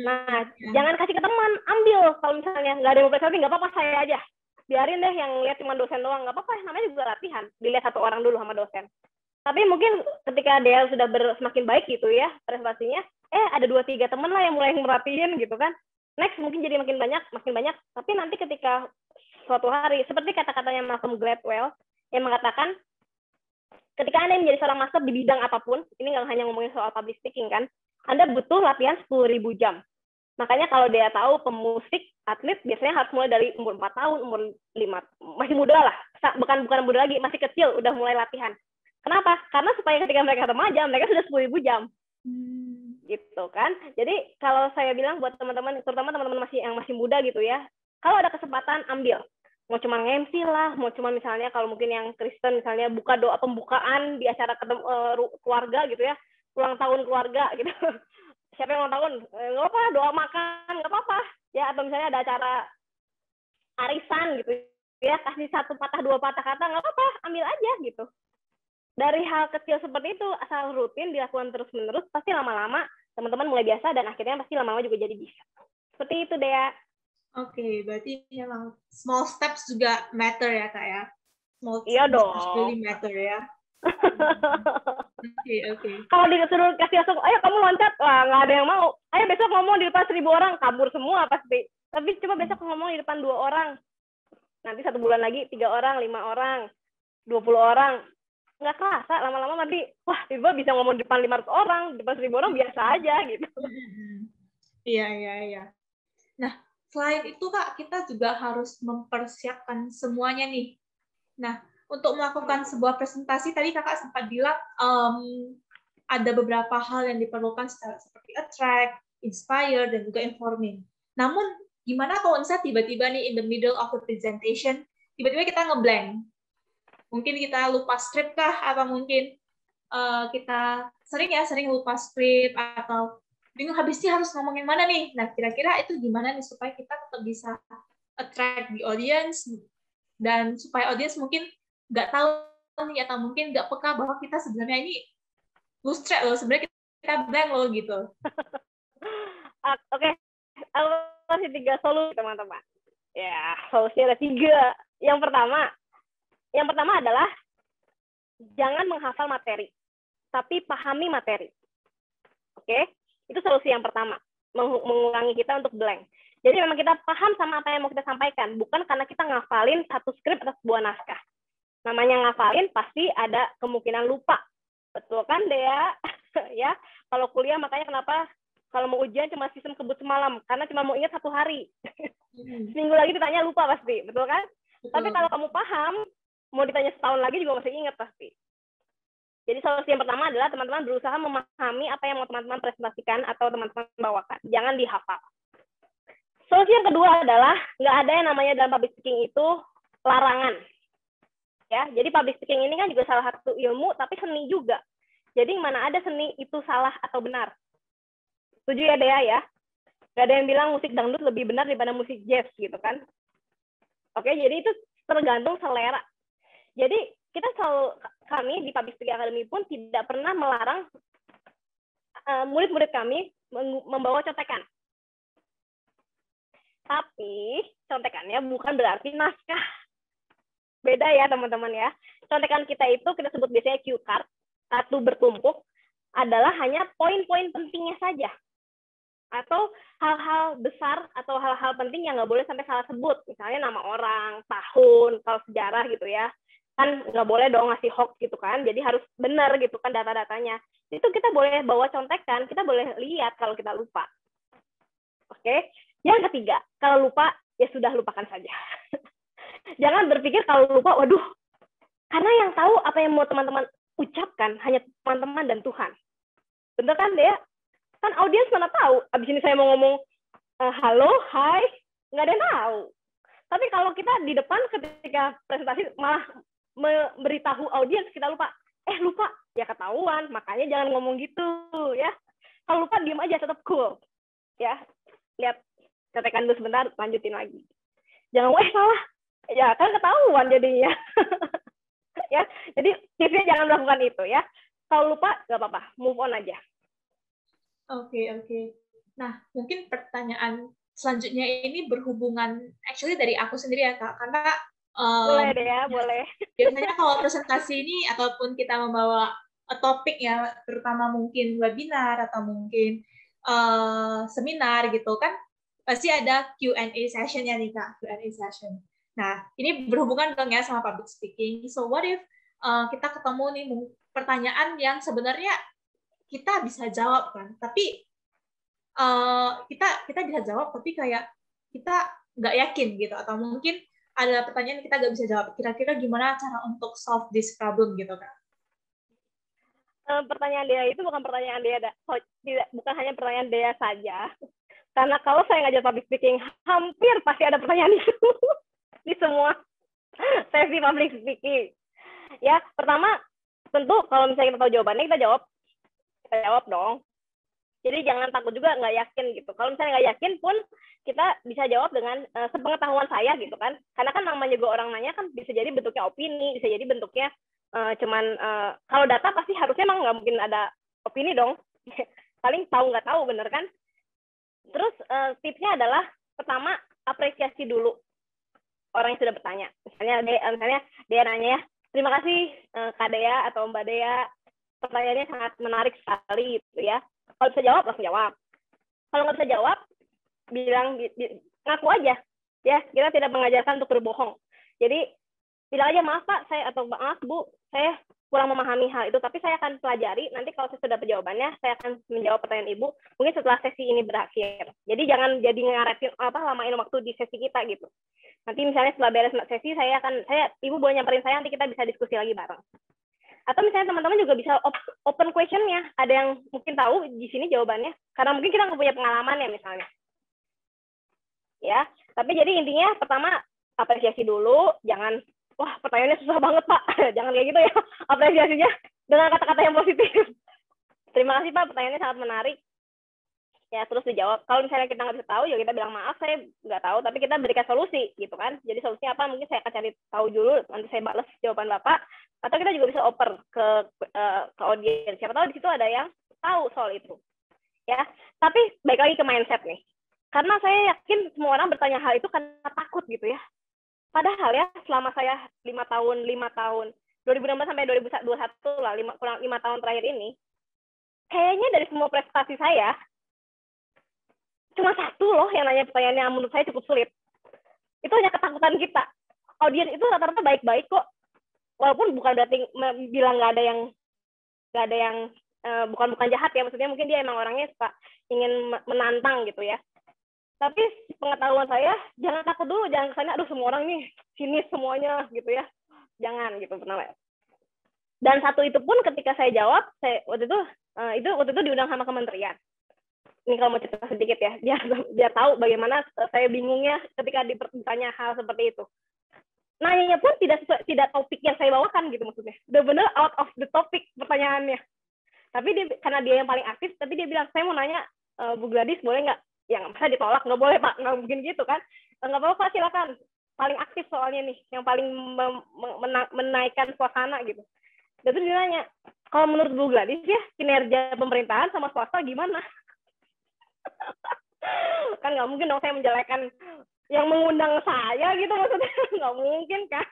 Nah, jangan kasih ke teman, ambil. Kalau misalnya nggak ada yang mau presentasi, nggak apa-apa, saya aja. Biarin deh yang lihat cuma dosen doang, nggak apa-apa, namanya juga latihan. Dilihat satu orang dulu sama dosen. Tapi mungkin ketika dia sudah semakin baik gitu ya presentasinya, ada 2-3 teman lah yang mulai merhatiin gitu kan. Next mungkin jadi makin banyak. Tapi nanti ketika suatu hari, seperti kata-katanya Malcolm Gladwell yang mengatakan, ketika Anda menjadi seorang master di bidang apapun, ini nggak hanya ngomongin soal public speaking kan, Anda butuh latihan 10.000 jam. Makanya kalau dia tahu pemusik, atlet, biasanya harus mulai dari umur 4 tahun, umur 5, masih muda lah. Bukan muda lagi, masih kecil, udah mulai latihan. Kenapa? Karena supaya ketika mereka remaja, mereka sudah 10.000 jam. Gitu kan. Jadi kalau saya bilang buat teman-teman, terutama teman-teman yang masih muda gitu ya, kalau ada kesempatan, ambil. Mau cuma nge-MC lah, mau cuma misalnya kalau mungkin yang Kristen misalnya buka doa pembukaan di acara keluarga gitu ya, ulang tahun keluarga gitu. Siapa yang ulang tahun? Nggak apa-apa, doa makan, nggak apa-apa. Ya, atau misalnya ada acara arisan gitu ya, kasih 1 patah 2 patah kata, nggak apa-apa, ambil aja gitu. Dari hal kecil seperti itu, asal rutin dilakukan terus-menerus, pasti lama-lama teman-teman mulai biasa dan akhirnya pasti lama-lama juga jadi bisa. Seperti itu, Dea. Oke, berarti memang small steps juga matter ya Kak ya? Iya dong. Really matter ya. Oke. Kalau disuruh kasih langsung, ayo kamu loncat, wah nggak ada yang mau. Ayo besok ngomong di depan 1.000 orang, kabur semua pasti. Tapi coba besok ngomong di depan 2 orang. Nanti 1 bulan lagi 3 orang, 5 orang, 20 orang. Nggak kerasa, lama-lama nanti, wah tiba bisa ngomong di depan 500 orang, di depan 1.000 orang biasa aja gitu. Iya. Nah, selain itu Kak, kita juga harus mempersiapkan semuanya nih. Nah, untuk melakukan sebuah presentasi, tadi Kakak sempat bilang ada beberapa hal yang diperlukan seperti attract, inspire, dan juga informing. Namun, gimana kalau misalnya tiba-tiba nih in the middle of the presentation, tiba-tiba kita ngeblank? Mungkin kita lupa script kah, atau mungkin kita sering lupa script, atau bingung habisnya harus ngomongin mana nih. Nah, kira-kira itu gimana nih supaya kita tetap bisa attract the audience, dan supaya audience mungkin nggak tahu nih, atau mungkin nggak peka bahwa kita sebenarnya ini lose track loh, sebenarnya kita blank loh gitu. Oke, aku kasih 3 solusi teman-teman. Ya, solusinya ada 3. Yang pertama adalah jangan menghafal materi, tapi pahami materi. Oke, itu solusi yang pertama, mengurangi kita untuk blank. Jadi memang kita paham sama apa yang mau kita sampaikan, bukan karena kita ngafalin satu skrip atau sebuah naskah. Namanya ngafalin pasti ada kemungkinan lupa. Betul kan, Dea? Ya, kalau kuliah makanya kenapa kalau mau ujian cuma sistem kebut semalam, karena cuma mau ingat 1 hari. Seminggu lagi ditanya lupa pasti, betul kan? Betul. Tapi kalau kamu paham, mau ditanya setahun lagi juga masih ingat pasti. Jadi solusi yang pertama adalah teman-teman berusaha memahami apa yang mau teman-teman presentasikan atau teman-teman bawakan. Jangan dihafal. Solusi yang kedua adalah nggak ada yang namanya dalam public speaking itu larangan. Ya, jadi public speaking ini kan juga salah satu ilmu, tapi seni juga. Jadi mana ada seni itu salah atau benar. Setuju ya, Dea ya? Nggak ada yang bilang musik dangdut lebih benar daripada musik jazz gitu kan? Oke, jadi itu tergantung selera. Jadi kami di Public Speaking Academy pun tidak pernah melarang murid-murid kami membawa contekan. Tapi contekannya bukan berarti naskah. Beda ya teman-teman ya. Contekan kita itu kita sebut biasanya cue card atau bertumpuk, adalah hanya poin-poin pentingnya saja. Atau hal-hal besar atau hal-hal penting yang nggak boleh sampai salah sebut. Misalnya nama orang, tahun, kalau sejarah gitu ya. kan nggak boleh dong ngasih hoax gitu kan, jadi harus benar gitu kan data-datanya. Itu kita boleh bawa contekan, kita boleh lihat kalau kita lupa. Oke, yang ketiga, kalau lupa ya sudah lupakan saja. Jangan berpikir kalau lupa, waduh, karena yang tahu apa yang mau teman-teman ucapkan hanya teman-teman dan Tuhan. Bener kan Dea? Kan audiens mana tahu, abis ini saya mau ngomong halo, hai, nggak ada yang tahu. Tapi kalau kita di depan ketika presentasi malah memberitahu audiens kita lupa, lupa, ya ketahuan, makanya jangan ngomong gitu ya. Kalau lupa diem aja, tetap cool ya. Lihat contekan dulu sebentar, lanjutin lagi. Jangan salah, ya kan ketahuan jadinya. Ya, jadi tipsnya jangan melakukan itu ya. Kalau lupa nggak apa-apa, move on aja. Oke. Nah, mungkin pertanyaan selanjutnya ini berhubungan, actually dari aku sendiri ya Kak, karena boleh deh ya, boleh. Biasanya kalau presentasi ini ataupun kita membawa topik ya, terutama mungkin webinar atau mungkin seminar gitu kan, pasti ada Q&A session-nya nih Kak, Q&A session. Nah, ini berhubungan dong ya sama public speaking. So, what if kita ketemu nih pertanyaan yang sebenarnya kita bisa jawab kan, tapi kita bisa jawab, tapi kayak kita nggak yakin gitu, atau mungkin ada pertanyaan yang kita nggak bisa jawab. Kira-kira gimana cara untuk solve this problem gitu kan? Pertanyaan Dea itu bukan pertanyaan Dea, bukan hanya pertanyaan Dea saja. Karena kalau saya ngajar public speaking, hampir pasti ada pertanyaan itu di semua sesi public speaking. Ya, pertama tentu kalau misalnya kita tahu jawabannya, kita jawab dong. Jadi jangan takut juga nggak yakin gitu. Kalau misalnya nggak yakin pun kita bisa jawab dengan sepengetahuan saya gitu kan. Karena kan namanya juga orang nanya kan bisa jadi bentuknya opini, bisa jadi bentuknya kalau data pasti harusnya emang nggak mungkin ada opini dong. Paling tahu nggak tahu, bener kan? Terus tipsnya adalah pertama apresiasi dulu orang yang sudah bertanya. Misalnya dia nanya ya, terima kasih Kak Dea atau Mbak Dea, pertanyaannya sangat menarik sekali gitu ya. Kalau bisa jawab langsung jawab. Kalau nggak bisa jawab, bilang ngaku aja ya, kita tidak mengajarkan untuk berbohong. Jadi bilang aja, maaf Pak, saya atau maaf Bu, saya kurang memahami hal itu, tapi saya akan pelajari. Nanti kalau saya sudah jawabannya, saya akan menjawab pertanyaan Ibu mungkin setelah sesi ini berakhir. Jadi jangan jadi ngaretin lamain waktu di sesi kita gitu. Nanti misalnya setelah beres sesi Ibu boleh nyamperin saya, nanti kita bisa diskusi lagi bareng. Atau misalnya teman-teman juga bisa open question-nya. Ada yang mungkin tahu di sini jawabannya, karena mungkin kita nggak punya pengalaman ya misalnya. Ya, tapi jadi intinya pertama apresiasi dulu, jangan wah pertanyaannya susah banget Pak, jangan kayak gitu ya. Apresiasinya dengan kata-kata yang positif. Terima kasih Pak, pertanyaannya sangat menarik. Ya terus dijawab. Kalau misalnya kita nggak bisa tahu, ya kita bilang maaf saya nggak tahu, tapi kita berikan solusi gitu kan. Jadi solusinya apa? Mungkin saya akan cari tahu dulu, nanti saya balas jawaban Bapak. Atau kita juga bisa oper ke audiens. Siapa tahu di situ ada yang tahu soal itu. Ya, tapi baik lagi ke mindset nih. Karena saya yakin semua orang bertanya hal itu karena takut gitu ya. Padahal ya selama saya 5 tahun 2016 sampai 2021 lah, kurang 5 tahun terakhir ini, kayaknya dari semua prestasi saya cuma satu loh yang nanya pertanyaan yang menurut saya cukup sulit. Itu hanya ketakutan kita. Audiens itu rata-rata baik-baik kok. Walaupun bukan berarti bilang nggak ada yang bukan jahat ya, maksudnya mungkin dia emang orangnya suka ingin menantang gitu ya. Tapi pengetahuan saya, jangan takut dulu, jangan kesana, aduh semua orang nih sinis semuanya gitu ya. Jangan gitu, pernah. Dan satu itu pun ketika saya jawab, waktu itu diundang sama kementerian. Ini kalau mau cerita sedikit ya, biar tahu bagaimana saya bingungnya ketika ditanya hal seperti itu. Nanyanya pun tidak topik yang saya bawakan gitu maksudnya. Benar-benar out of the topic pertanyaannya. Tapi karena dia yang paling aktif, tapi dia bilang, saya mau nanya, Bu Gladys boleh nggak? Ya nggak bisa ditolak, nggak boleh Pak, nggak mungkin gitu kan. Nggak apa-apa Pak, silakan. Paling aktif soalnya nih, yang paling menaikkan suasana gitu. Dan terus dia nanya, kalau menurut Bu Gladys ya, kinerja pemerintahan sama swasta gimana? Kan nggak mungkin dong saya menjelekan yang mengundang saya gitu, maksudnya nggak mungkin kan.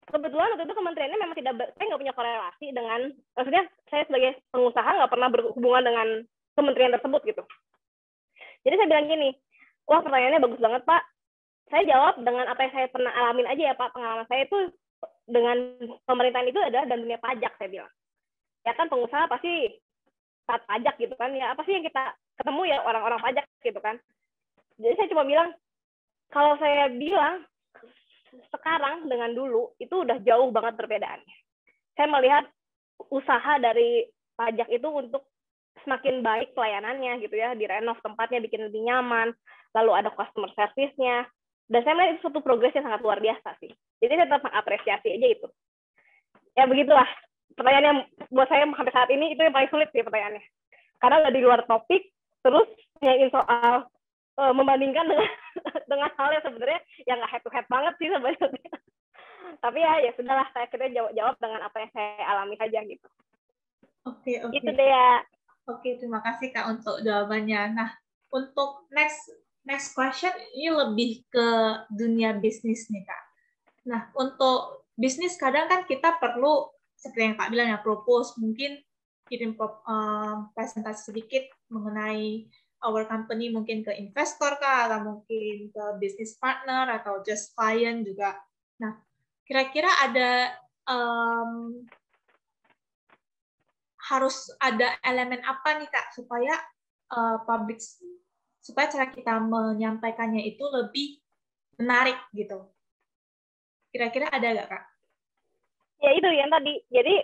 Kebetulan waktu itu kementeriannya memang saya nggak punya korelasi dengan, maksudnya saya sebagai pengusaha nggak pernah berhubungan dengan kementerian tersebut gitu. Jadi saya bilang gini, wah pertanyaannya bagus banget Pak, saya jawab dengan apa yang saya pernah alamin aja ya Pak. Pengalaman saya itu dengan pemerintahan itu adalah dan dunia pajak, saya bilang. Ya kan pengusaha pasti taat pajak gitu kan. Ya apa sih yang kita ketemu ya orang-orang pajak gitu kan. Jadi saya cuma bilang, kalau saya bilang sekarang dengan dulu itu udah jauh banget perbedaannya. Saya melihat usaha dari pajak itu untuk semakin baik pelayanannya gitu ya, direnov tempatnya bikin lebih nyaman, lalu ada customer service-nya, dan saya melihat itu suatu progres yang sangat luar biasa sih. Jadi saya tetap mengapresiasi aja itu. Ya begitulah, pertanyaannya buat saya sampai saat ini itu yang paling sulit sih pertanyaannya. Karena udah di luar topik, terus nyanyiin soal membandingkan dengan hal yang sebenarnya yang nggak head to head banget sih sebenarnya. Tapi ya sudahlah, saya kira jawab dengan apa yang saya alami saja gitu. Oke. Itu deh ya. Oke, terima kasih Kak untuk jawabannya. Nah, untuk next question ini lebih ke dunia bisnis nih Kak. Nah, untuk bisnis kadang kan kita perlu seperti yang Kak bilang ya, propose, mungkin kirim presentasi sedikit mengenai our company mungkin ke investor Kak, atau mungkin ke business partner atau just client juga. Nah, kira-kira ada harus ada elemen apa nih Kak supaya supaya cara kita menyampaikannya itu lebih menarik gitu. Kira-kira ada nggak Kak? Ya itu yang tadi. Jadi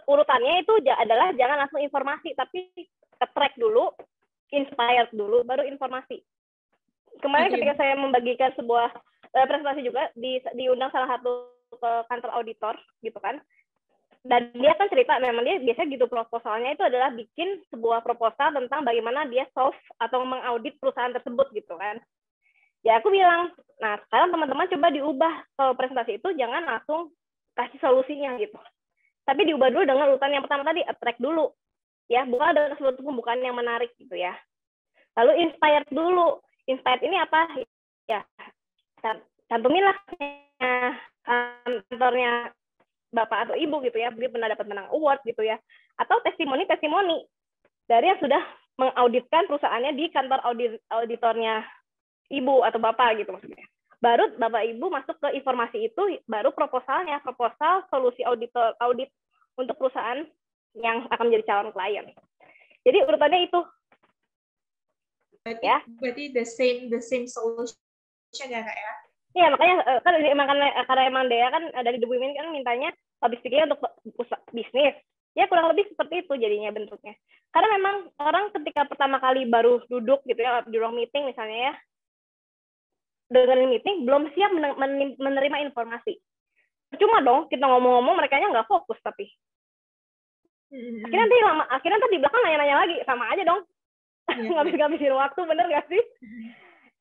urutannya itu adalah jangan langsung informasi, tapi track dulu, inspired dulu, baru informasi. Kemarin ketika saya membagikan sebuah presentasi juga, diundang salah satu ke kantor auditor gitu kan. Dan dia kan cerita, memang dia biasanya gitu proposalnya itu adalah bikin sebuah proposal tentang bagaimana dia solve atau mengaudit perusahaan tersebut gitu kan. Ya aku bilang, nah sekarang teman-teman coba diubah ke presentasi itu, jangan langsung kasih solusinya gitu. Tapi diubah dulu dengan urutan yang pertama tadi, attract dulu. Ya, bukan dengan sesuatu pembukaan yang menarik gitu ya. Lalu inspired dulu. Inspired ini apa? Ya, cantuminlah kantornya Bapak atau Ibu gitu ya, dia pernah dapat menang award gitu ya, atau testimoni dari yang sudah mengauditkan perusahaannya di kantor auditornya Ibu atau Bapak gitu maksudnya. Baru Bapak Ibu masuk ke informasi itu, baru proposal solusi audit untuk perusahaan yang akan menjadi calon klien. Jadi urutannya itu. Berarti the same solution ya Kak ya? Iya, makanya kan karena emang Dea kan dari The Women kan mintanya public speaking untuk bisnis. Ya kurang lebih seperti itu jadinya bentuknya. Karena memang orang ketika pertama kali baru duduk gitu ya di ruang meeting misalnya ya, dengerin meeting belum siap menerima informasi. Cuma dong kita ngomong-ngomong mereka nggak fokus tapi. Akhirnya nanti di belakang nanya-nanya lagi, sama aja dong. Ngabis-ngabisin waktu, bener nggak sih?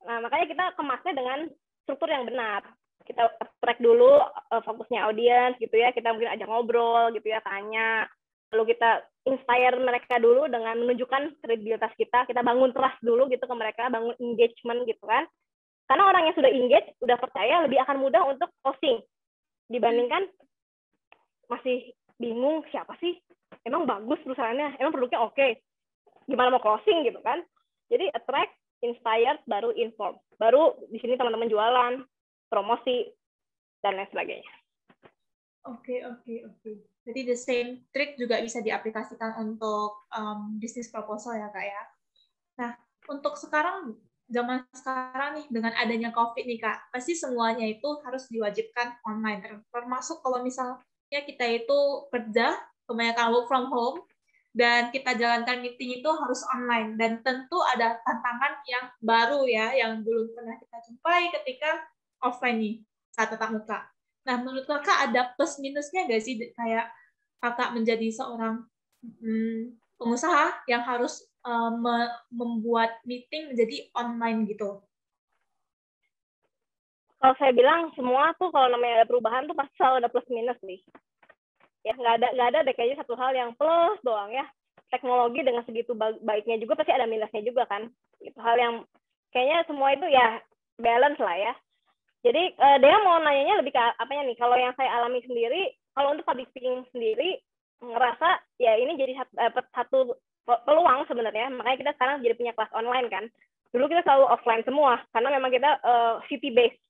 Nah makanya kita kemasnya dengan struktur yang benar. Kita track dulu fokusnya audiens gitu ya, kita mungkin ajak ngobrol gitu ya, tanya, lalu kita inspire mereka dulu dengan menunjukkan kredibilitas kita bangun trust dulu gitu ke mereka, bangun engagement gitu kan. Karena orang yang sudah engage, udah percaya, lebih akan mudah untuk closing dibandingkan masih bingung siapa sih, emang bagus perusahaannya, emang produknya oke, gimana mau closing gitu kan. Jadi attract, inspired, baru inform. Baru di sini teman-teman jualan, promosi, dan lain sebagainya. Oke. Jadi the same trick juga bisa diaplikasikan untuk bisnis proposal ya Kak ya. Nah, untuk zaman sekarang nih, dengan adanya COVID nih Kak, pasti semuanya itu harus diwajibkan online. Termasuk kalau misalnya kita itu kerja, kebanyakan work from home, dan kita jalankan meeting itu harus online, dan tentu ada tantangan yang baru ya, yang belum pernah kita jumpai ketika offline nih, saat tatap muka. Nah, menurut Kakak ada plus minusnya nggak sih, kayak Kakak menjadi seorang pengusaha yang harus membuat meeting menjadi online gitu? Kalau saya bilang semua tuh kalau namanya ada perubahan tuh pasti selalu ada plus minus nih. Ya nggak ada deh kayaknya satu hal yang plus doang ya. Teknologi dengan segitu baiknya juga pasti ada minusnya juga kan. Itu hal yang kayaknya semua itu ya balance lah ya. Jadi Dea mau nanyanya lebih ke apanya nih? Kalau yang saya alami sendiri, kalau untuk public speaking sendiri ngerasa ya ini jadi satu peluang sebenarnya. Makanya kita sekarang jadi punya kelas online kan. Dulu kita selalu offline semua karena memang kita city based.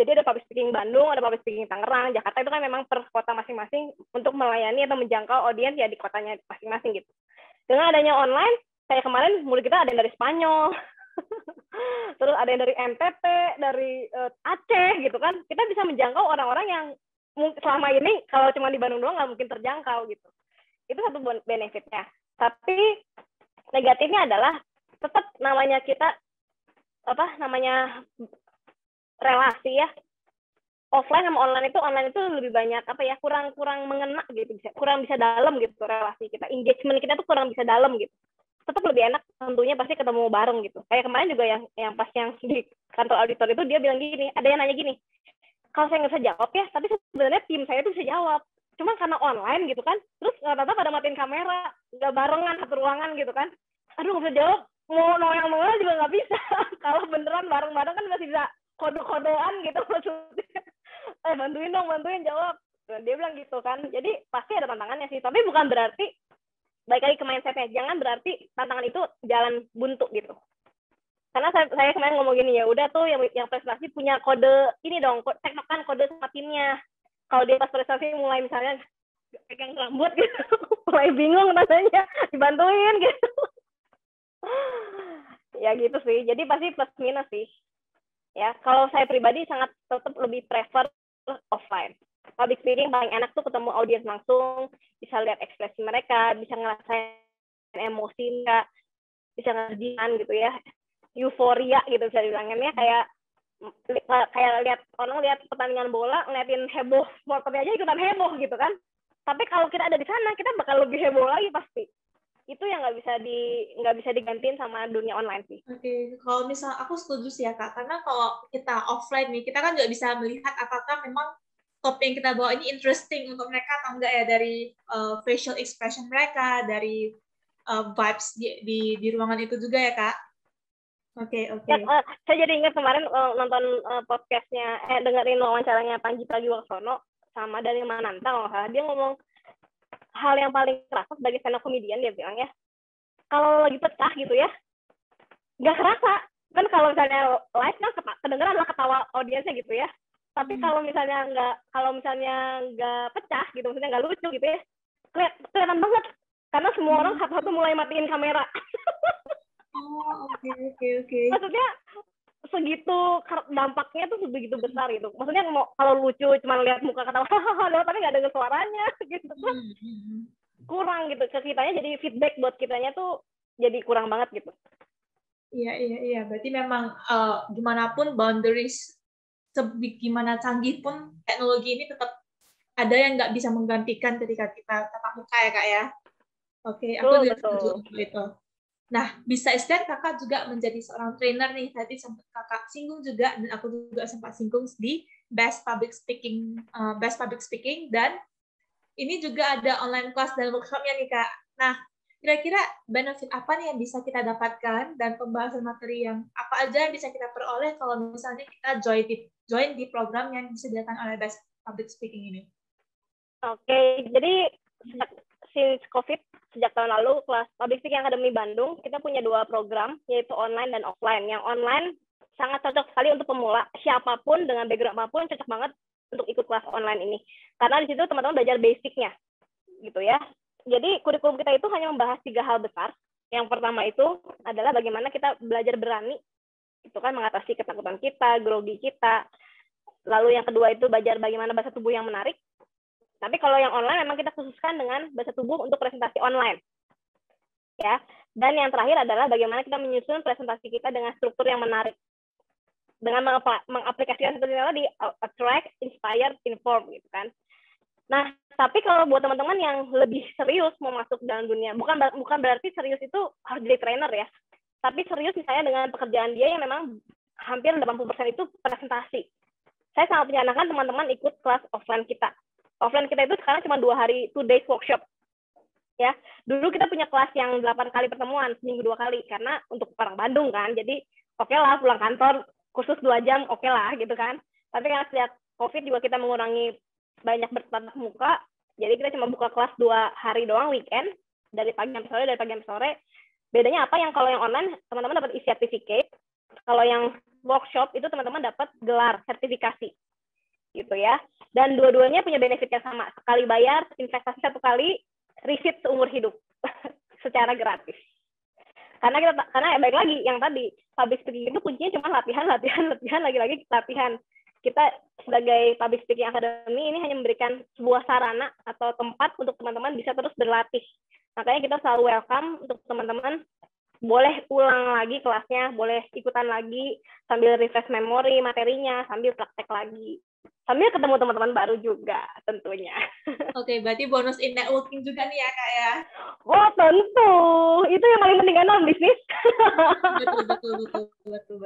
Jadi ada public speaking Bandung, ada public speaking Tangerang, Jakarta itu kan memang per kota masing-masing untuk melayani atau menjangkau audiens ya di kotanya masing-masing gitu. Dengan adanya online, kayak kemarin murid kita ada yang dari Spanyol, terus ada yang dari NTT, dari Aceh gitu kan. Kita bisa menjangkau orang-orang yang selama ini kalau cuma di Bandung doang nggak mungkin terjangkau gitu. Itu satu benefitnya. Tapi negatifnya adalah tetap namanya kita relasi ya, offline sama online itu lebih banyak kurang mengena gitu, kurang bisa dalam gitu relasi kita, engagement kita tuh kurang bisa dalam gitu. Tetap lebih enak tentunya pasti ketemu bareng gitu. Kayak kemarin juga yang pas yang di kantor auditor itu dia bilang gini, ada yang nanya gini, kalau saya nggak bisa jawab ya, tapi sebenarnya tim saya tuh bisa jawab, cuma karena online gitu kan, terus rata-rata pada matiin kamera, nggak barengan satu ruangan gitu kan, aduh nggak bisa jawab, mau noyang juga nggak bisa. Kalau beneran bareng-bareng kan masih bisa kode-kodean gitu maksudnya, bantuin jawab. Dia bilang gitu kan. Jadi pasti ada tantangannya sih, tapi bukan berarti, balik lagi ke mindset-nya, jangan berarti tantangan itu jalan buntu gitu. Karena saya kemarin ngomong gini, ya udah tuh yang presentasi punya kode ini dong, tektokan kode sama timnya. Kalau dia pas presentasi mulai misalnya pegang rambut gitu, mulai bingung rasanya, dibantuin gitu. Ya gitu sih, jadi pasti plus minus sih. Ya, kalau saya pribadi sangat tetap lebih prefer offline. Public speaking paling enak tuh ketemu audiens langsung, bisa lihat ekspresi mereka, bisa ngerasain emosi mereka, bisa ngerjain gitu ya, euforia gitu bisa dibilangnya, kayak lihat pertandingan bola, ngeliatin heboh, supporternya aja ikutan heboh gitu kan. Tapi kalau kita ada di sana, kita bakal lebih heboh lagi pasti. Itu yang nggak bisa digantiin sama dunia online sih. Oke, kalau misal aku setuju sih ya Kak, karena kalau kita offline nih, kita kan nggak bisa melihat apakah memang topik yang kita bawa ini interesting untuk mereka atau enggak ya, dari facial expression mereka, dari vibes di ruangan itu juga ya Kak. Oke. Ya, saya jadi ingat kemarin nonton podcastnya, dengerin wawancaranya Panji Pragiwaksono sama Daniel Mananta kalau nggak salah. Dia ngomong hal yang paling kerasa sebagai stand up comedian, dia bilang ya, kalau lagi pecah gitu ya, nggak kerasa. Kan kalau misalnya live kan kedengeran lah ketawa audiensnya gitu ya. Tapi kalau misalnya nggak pecah gitu, maksudnya nggak lucu gitu ya, kelihatan banget. Karena semua orang satu-satu mulai matiin kamera. Oh, oke. Maksudnya segitu dampaknya tuh sebegitu besar gitu. Maksudnya kalau lucu cuma lihat muka ketawa hahaha, tapi nggak dengar suaranya gitu kan. Kurang gitu ke kitanya, jadi feedback buat kitanya tuh jadi kurang banget gitu. Iya. Berarti memang gimana pun boundaries, gimana canggih pun teknologi ini tetap ada yang nggak bisa menggantikan ketika kita tatap muka ya Kak ya. Oke, aku juga setuju untuk itu. Nah, bisa istilah Kakak juga menjadi seorang trainer nih. Tadi sempat Kakak singgung juga, dan aku juga sempat singgung di Best Public Speaking, dan ini juga ada online class dan workshopnya nih Kak. Nah, kira-kira benefit apa nih yang bisa kita dapatkan dan pembahasan materi yang apa aja yang bisa kita peroleh kalau misalnya kita join di program yang disediakan oleh Best Public Speaking ini? Oke, jadi since COVID, sejak tahun lalu, kelas Public Speaking Academy Bandung, kita punya 2 program, yaitu online dan offline. Yang online sangat cocok sekali untuk pemula, siapapun, dengan background apapun, cocok banget untuk ikut kelas online ini. Karena di situ teman-teman belajar basic-nya, gitu ya. Jadi kurikulum kita itu hanya membahas 3 hal besar. Yang pertama itu adalah bagaimana kita belajar berani, itu kan mengatasi ketakutan kita, grogi kita. Lalu yang kedua itu belajar bagaimana bahasa tubuh yang menarik. Tapi kalau yang online memang kita khususkan dengan bahasa tubuh untuk presentasi online. Ya. Dan yang terakhir adalah bagaimana kita menyusun presentasi kita dengan struktur yang menarik. Dengan mengaplikasikan seperti itu di attract, inspire, inform gitu kan. Nah, tapi kalau buat teman-teman yang lebih serius mau masuk dalam dunia, bukan berarti serius itu harus jadi trainer ya. Tapi serius misalnya dengan pekerjaan dia yang memang hampir 80% itu presentasi. Saya sangat menyarankan teman-teman ikut kelas offline kita. Offline kita itu sekarang cuma 2 hari, 2 days workshop. Ya, dulu kita punya kelas yang 8 kali pertemuan, seminggu 2 kali, karena untuk orang Bandung kan, jadi oke lah pulang kantor, kursus 2 jam, oke lah gitu kan. Tapi karena sejak COVID juga kita mengurangi banyak bertatap muka, jadi kita cuma buka kelas 2 hari doang, weekend, dari pagi sampai sore, Bedanya apa? Yang kalau yang online, teman-teman dapat e-certificate, kalau yang workshop itu teman-teman dapat gelar sertifikasi gitu ya. Dan dua-duanya punya benefit yang sama. Sekali bayar, investasi 1 kali, receipt seumur hidup secara gratis. Karena baik lagi yang tadi, public speaking itu kuncinya cuma latihan, lagi-lagi latihan. Kita sebagai Public Speaking Academy ini hanya memberikan sebuah sarana atau tempat untuk teman-teman bisa terus berlatih. Makanya kita selalu welcome untuk teman-teman boleh ulang lagi kelasnya, boleh ikutan lagi sambil refresh memori materinya, sambil praktek lagi. Sambil ketemu teman-teman baru juga tentunya. Oke, berarti bonus in networking juga nih ya, Kak ya? Oh, tentu. Itu yang paling penting kan dalam bisnis. Betul.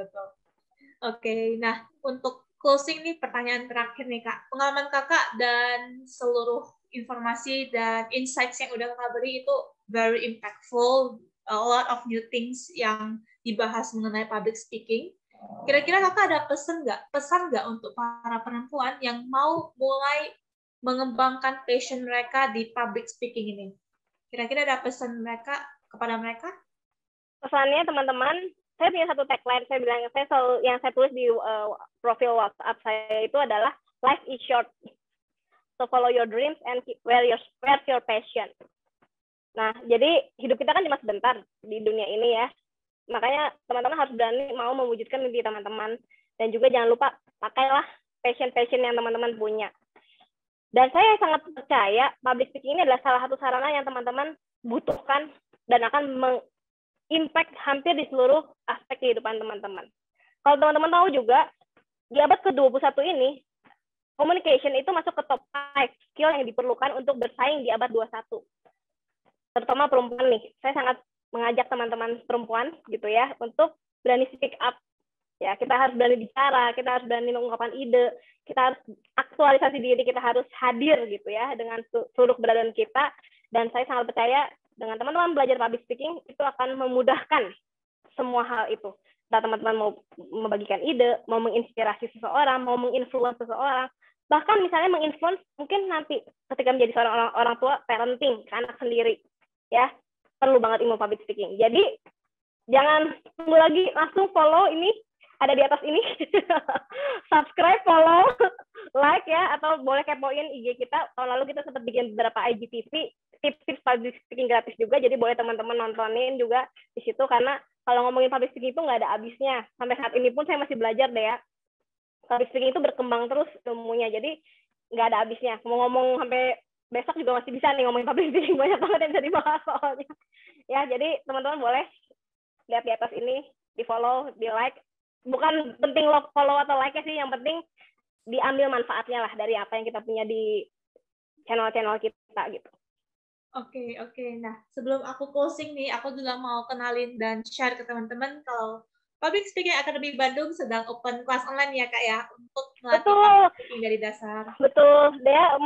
Oke, nah untuk closing nih pertanyaan terakhir nih Kak. Pengalaman Kakak dan seluruh informasi dan insights yang udah Kakak beri itu very impactful, a lot of new things yang dibahas mengenai public speaking. Kira-kira Kakak ada pesan nggak untuk para perempuan yang mau mulai mengembangkan passion mereka di public speaking ini? Kira-kira ada pesan mereka kepada mereka? Pesannya teman-teman, saya punya satu tagline, saya bilang yang saya tulis di profil WhatsApp saya itu adalah life is short, so follow your dreams and where's your passion. Nah, jadi hidup kita kan cuma sebentar di dunia ini ya, makanya teman-teman harus berani mau mewujudkan mimpi teman-teman, dan juga jangan lupa pakailah passion yang teman-teman punya. Dan saya sangat percaya public speaking ini adalah salah satu sarana yang teman-teman butuhkan dan akan impact hampir di seluruh aspek kehidupan teman-teman. Kalau teman-teman tahu juga, di abad ke-21 ini, communication itu masuk ke top 5 skill yang diperlukan untuk bersaing di abad 21. Terutama perempuan nih. Saya sangat mengajak teman-teman perempuan gitu ya, untuk berani speak up. Ya, kita harus berani bicara, kita harus berani mengungkapkan ide, kita harus aktualisasi diri, kita harus hadir gitu ya, dengan seluruh keberadaan kita. Dan saya sangat percaya, dengan teman-teman belajar public speaking, itu akan memudahkan semua hal itu. Entah teman-teman mau membagikan ide, mau menginspirasi seseorang, mau menginfluence seseorang, bahkan misalnya menginfluence mungkin nanti ketika menjadi seorang orang tua, parenting ke anak sendiri. Ya, perlu banget ilmu public speaking. Jadi, jangan tunggu lagi, langsung follow ini, ada di atas ini. Subscribe, follow, like ya, atau boleh kepoin IG kita. Tahun lalu kita sempat bikin beberapa IGTV, tips public speaking gratis juga, jadi boleh teman-teman nontonin juga di situ, karena kalau ngomongin public speaking itu nggak ada habisnya. Sampai saat ini pun saya masih belajar deh ya. Public speaking itu berkembang terus ilmunya, jadi nggak ada habisnya. Mau ngomong sampai besok juga masih bisa nih ngomongin public speaking, banyak banget yang bisa dibahas soalnya. Ya, jadi teman-teman boleh lihat di atas ini, di follow, di like. Bukan penting lo follow atau like-nya sih, yang penting diambil manfaatnya lah dari apa yang kita punya di channel-channel kita gitu. Oke. Nah, sebelum aku closing nih, aku juga mau kenalin dan share ke teman-teman kalau Public Speaking Academy Bandung sedang open kelas online ya, Kak ya, untuk melatih public speaking dari dasar. Betul. Dea,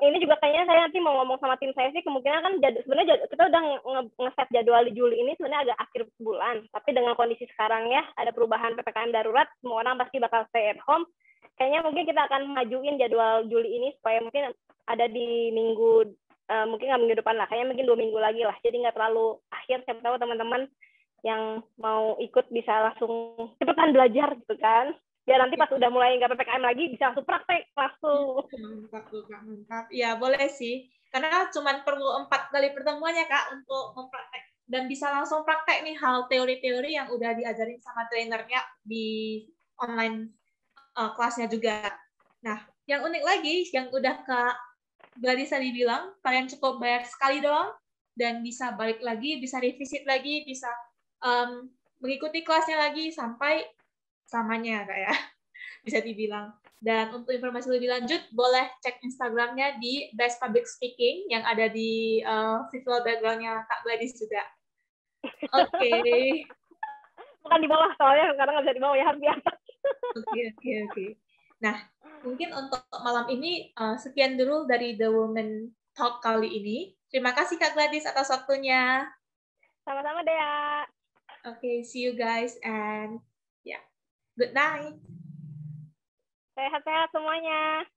ini juga kayaknya saya nanti mau ngomong sama tim saya sih, kemungkinan kan sebenarnya kita udah nge-set jadwal di Juli ini sebenarnya agak akhir bulan, tapi dengan kondisi sekarang ya, ada perubahan PPKM darurat, semua orang pasti bakal stay at home. Kayaknya mungkin kita akan majuin jadwal Juli ini supaya mungkin ada di minggu, mungkin nggak minggu depan lah, kayaknya mungkin 2 minggu lagi lah, jadi nggak terlalu akhir. Siapa tahu teman-teman yang mau ikut bisa langsung cepetan belajar gitu kan, biar nanti pas udah mulai nggak PPKM lagi bisa langsung praktek langsung. Mantap. Ya boleh sih, karena cuma perlu 4 kali pertemuan ya Kak untuk mempraktek, dan bisa langsung praktek nih hal teori-teori yang udah diajarin sama trainernya di online kelasnya juga. Nah, yang unik lagi, yang udah Kak Gladys tadi bilang, kalian cukup bayar sekali doang, dan bisa balik lagi, bisa revisit lagi, bisa mengikuti kelasnya lagi sampai samanya Kak ya, bisa dibilang. Dan untuk informasi lebih lanjut, boleh cek Instagramnya di Best Public Speaking yang ada di visual background-nya Kak Gladys juga. Oke. Bukan di bawah, soalnya karena nggak bisa di bawah ya, harus di atas. Oke. Nah, mungkin untuk malam ini sekian dulu dari The Women Talk kali ini. Terima kasih Kak Gladys atas waktunya. Sama-sama Dea. Okay, see you guys and yeah, good night. Sehat-sehat semuanya.